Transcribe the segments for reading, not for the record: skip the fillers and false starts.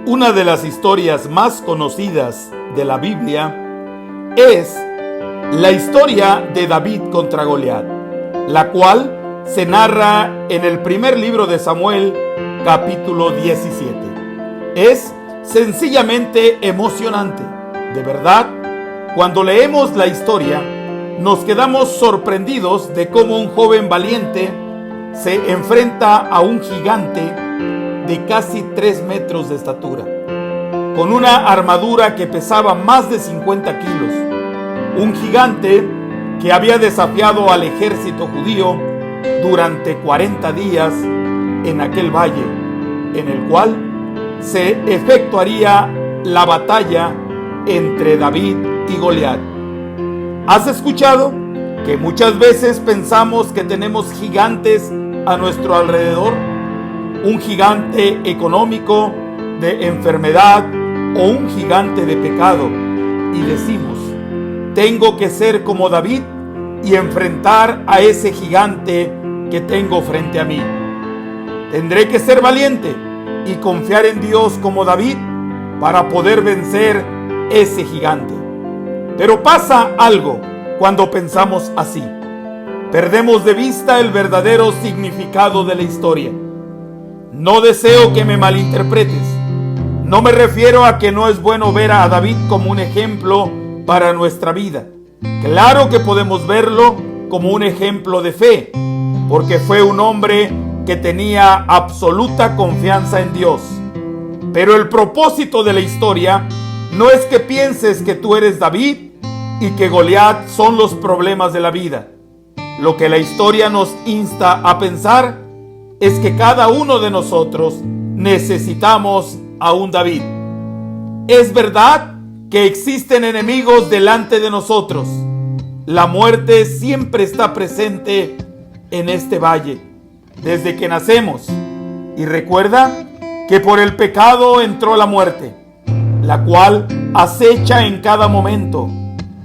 Una de las historias más conocidas de la Biblia es la historia de David contra Goliat, la cual se narra en el primer libro de Samuel, capítulo 17. Es sencillamente emocionante. De verdad, cuando leemos la historia, nos quedamos sorprendidos de cómo un joven valiente se enfrenta a un gigante de casi 3 metros de estatura, con una armadura que pesaba más de 50 kilos. Un gigante que había desafiado al ejército judío durante 40 días en aquel valle, en el cual se efectuaría la batalla entre David y Goliat. ¿Has escuchado que muchas veces pensamos que tenemos gigantes a nuestro alrededor? Un gigante económico, de enfermedad o un gigante de pecado, y decimos: tengo que ser como David y enfrentar a ese gigante que tengo frente a mí. Tendré que ser valiente y confiar en Dios como David para poder vencer ese gigante. Pero pasa algo cuando pensamos así. Perdemos de vista el verdadero significado de la historia. No deseo que me malinterpretes. No me refiero a que no es bueno ver a David como un ejemplo para nuestra vida. Claro que podemos verlo como un ejemplo de fe, porque fue un hombre que tenía absoluta confianza en Dios. Pero el propósito de la historia no es que pienses que tú eres David y que Goliat son los problemas de la vida. Lo que la historia nos insta a pensar es que cada uno de nosotros necesitamos a un David. Es verdad que existen enemigos delante de nosotros. La muerte siempre está presente en este valle, desde que nacemos. Y recuerda que por el pecado entró la muerte, la cual acecha en cada momento.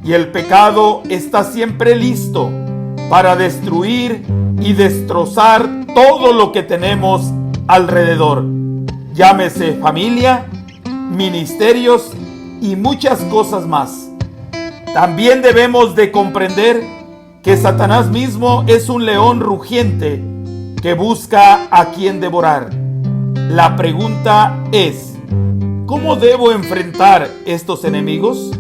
Y el pecado está siempre listo para destruir y destrozar todo lo que tenemos alrededor. Llámese familia, ministerios y muchas cosas más. También debemos de comprender que Satanás mismo es un león rugiente que busca a quien devorar. La pregunta es: ¿cómo debo enfrentar estos enemigos?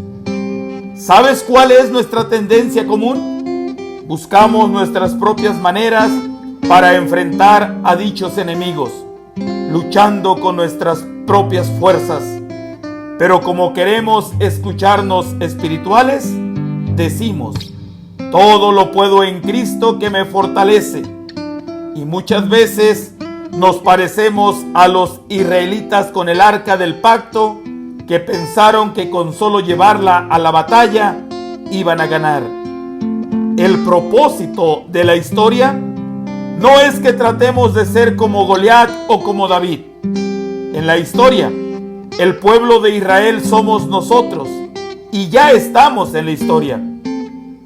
¿Sabes cuál es nuestra tendencia común? Buscamos nuestras propias maneras para enfrentar a dichos enemigos, luchando con nuestras propias fuerzas. Pero como queremos escucharnos espirituales, decimos: todo lo puedo en Cristo que me fortalece. Y muchas veces nos parecemos a los israelitas con el arca del pacto, que pensaron que con solo llevarla a la batalla iban a ganar. El propósito de la historia no es que tratemos de ser como Goliat o como David. En la historia, el pueblo de Israel somos nosotros y ya estamos en la historia.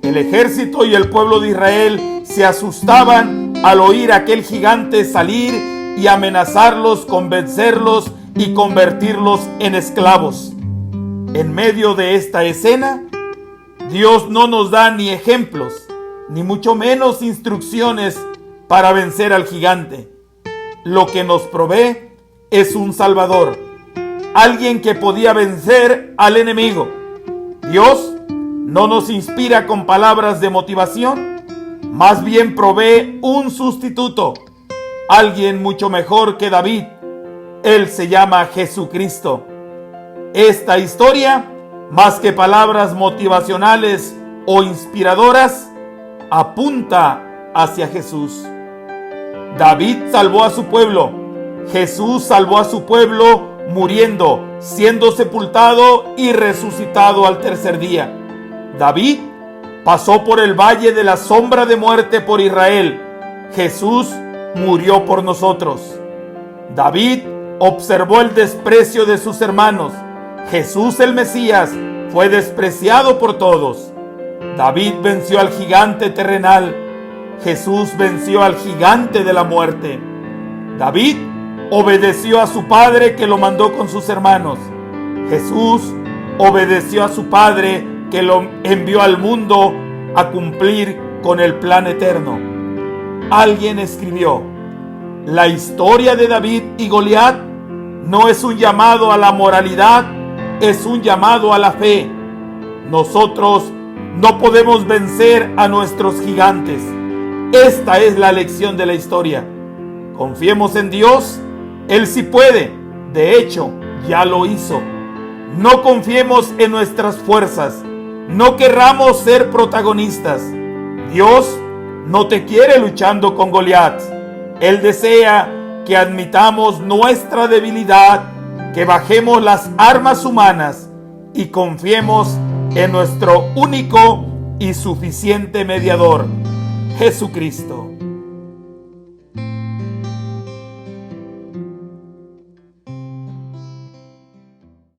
El ejército y el pueblo de Israel se asustaban al oír a aquel gigante salir y amenazarlos, convencerlos y convertirlos en esclavos. En medio de esta escena, Dios no nos da ni ejemplos, ni mucho menos instrucciones para vencer al gigante. Lo que nos provee es un Salvador, alguien que podía vencer al enemigo. Dios no nos inspira con palabras de motivación, más bien provee un sustituto, alguien mucho mejor que David. Él se llama Jesucristo. Esta historia, más que palabras motivacionales o inspiradoras, apunta hacia Jesús. David salvó a su pueblo. Jesús salvó a su pueblo muriendo, siendo sepultado y resucitado al tercer día. David pasó por el valle de la sombra de muerte por Israel. Jesús murió por nosotros. David observó el desprecio de sus hermanos. Jesús, el Mesías, fue despreciado por todos. David venció al gigante terrenal. Jesús venció al gigante de la muerte. David obedeció a su padre que lo mandó con sus hermanos. Jesús obedeció a su padre que lo envió al mundo a cumplir con el plan eterno. Alguien escribió: la historia de David y Goliat no es un llamado a la moralidad, es un llamado a la fe. Nosotros no podemos vencer a nuestros gigantes. Esta es la lección de la historia. Confiemos en Dios, Él sí puede. De hecho, ya lo hizo. No confiemos en nuestras fuerzas. No querramos ser protagonistas. Dios no te quiere luchando con Goliat. Él desea que admitamos nuestra debilidad, que bajemos las armas humanas y confiemos en nuestro único y suficiente mediador, Jesucristo.